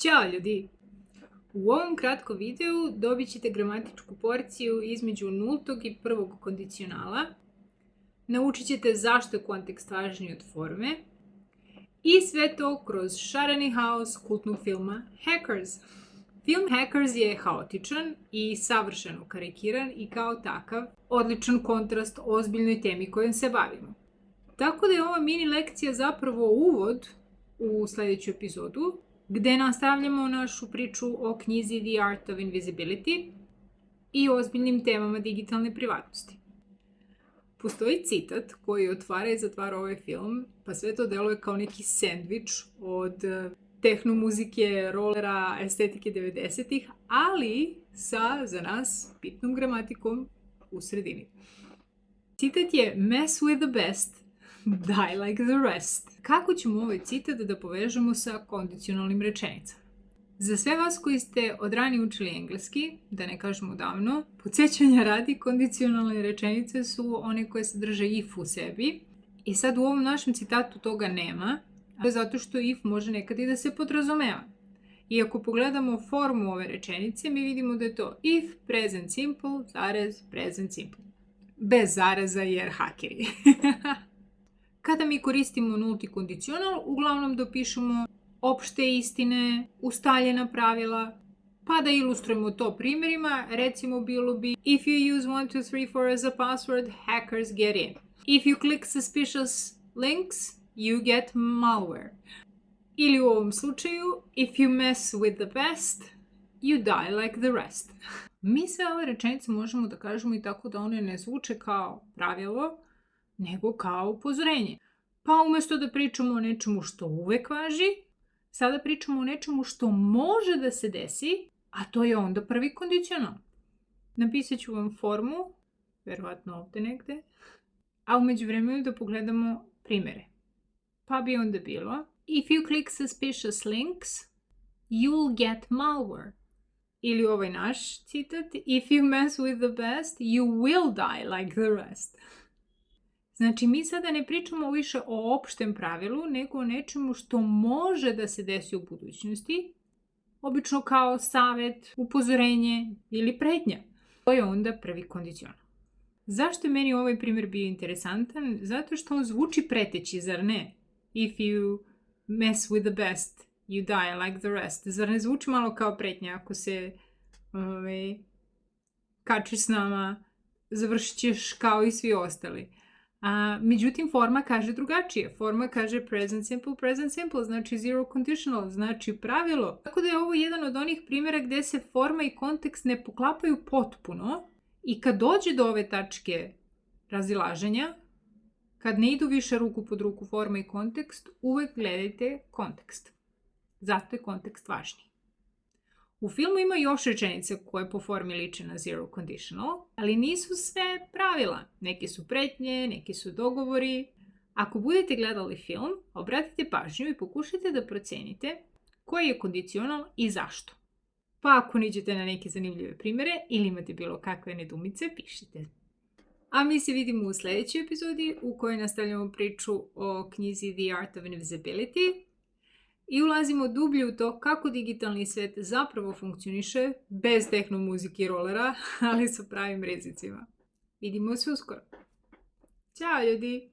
Ćao ljudi! U ovom kratkom videu dobit ćete gramatičku porciju između nultog i prvog kondicionala. Naučit ćete zašto je kontekst važniji od forme. I sve to kroz šareni haos kultnog filma Hackers. Film Hackers je haotičan i savršeno karikiran i kao takav odličan kontrast ozbiljnoj temi kojom se bavimo. Tako da je ova mini lekcija zapravo uvod u sljedeću epizodu, gde nastavljamo našu priču o knjizi The Art of Invisibility i ozbiljnim temama digitalne privatnosti. Postoji citat koji otvara i zatvara ovaj film, pa sve to deluje kao neki sendvič od tehno muzike, rolera, estetike 90-ih, ali sa, za nas, bitnom gramatikom u sredini. Citat je "Mess with the best, die like the rest". Kako ćemo ovaj citat da povežemo sa kondicionalnim rečenicama? Za sve vas koji ste od ranije učili engleski, da ne kažemo davno, podsjećanja radi, kondicionalne rečenice su one koje sadrže if u sebi. I sad u ovom našem citatu toga nema, zato što if može nekad i da se podrazumeva. I ako pogledamo formu ove rečenice, mi vidimo da je to if present simple, zarez, present simple. Bez zareza jer hakeri. Kada mi koristimo nulti kondicional, uglavnom dopišemo opšte istine, ustaljena pravila, pa da ilustrujemo to primjerima, recimo bilo bi if you use 1, 2, 3, 4 as a password, hackers get in. If you click suspicious links, you get malware. Ili u ovom slučaju, if you mess with the best, you die like the rest. Mi sve ove rečenice možemo da kažemo i tako da one ne zvuče kao pravilo, nego kao upozorenje. Pa umjesto da pričamo o nečemu što uvek važi, sada pričamo o nečemu što može da se desi, a to je onda prvi kondicional. Napisat ću vam formu, verovatno ovdje negde, a u međuvremenu da pogledamo primjere. Pa bi onda bilo, if you click suspicious links, you'll get malware. Ili ovaj naš citat, if you mess with the best, you will die like the rest. Znači, mi sada ne pričamo više o opštem pravilu, nego o nečemu što može da se desi u budućnosti, obično kao savjet, upozorenje ili pretnja. To je onda prvi kondicional. Zašto je meni ovaj primjer bio interesantan? Zato što on zvuči preteći, zar ne? If you mess with the best, you die like the rest. Zar ne zvuči malo kao pretnja? Ako se kačiš s nama, završit ćeš kao i svi ostali. Međutim, forma kaže drugačije. Forma kaže present simple, znači zero conditional, znači pravilo. Tako da je ovo jedan od onih primjera gdje se forma i kontekst ne poklapaju potpuno i kad dođe do ove tačke razilaženja, kad ne idu više ruku pod ruku forma i kontekst, uvek gledajte kontekst. Zato je kontekst važniji. U filmu ima još rečenice koje po formi liče na zero conditional, ali nisu sve pravila. Neki su pretnje, neki su dogovori. Ako budete gledali film, obratite pažnju i pokušajte da procenite koji je kondicional i zašto. Pa ako niđete na neke zanimljive primjere ili imate bilo kakve nedumice, pišite. A mi se vidimo u sljedećoj epizodi u kojoj nastavljamo priču o knjizi The Art of Invisibility i ulazimo dublje u to kako digitalni svet zapravo funkcioniše bez tehno muzike i rolera, ali sa pravim rezicima. Vidimo se uskoro. Ćao ljudi!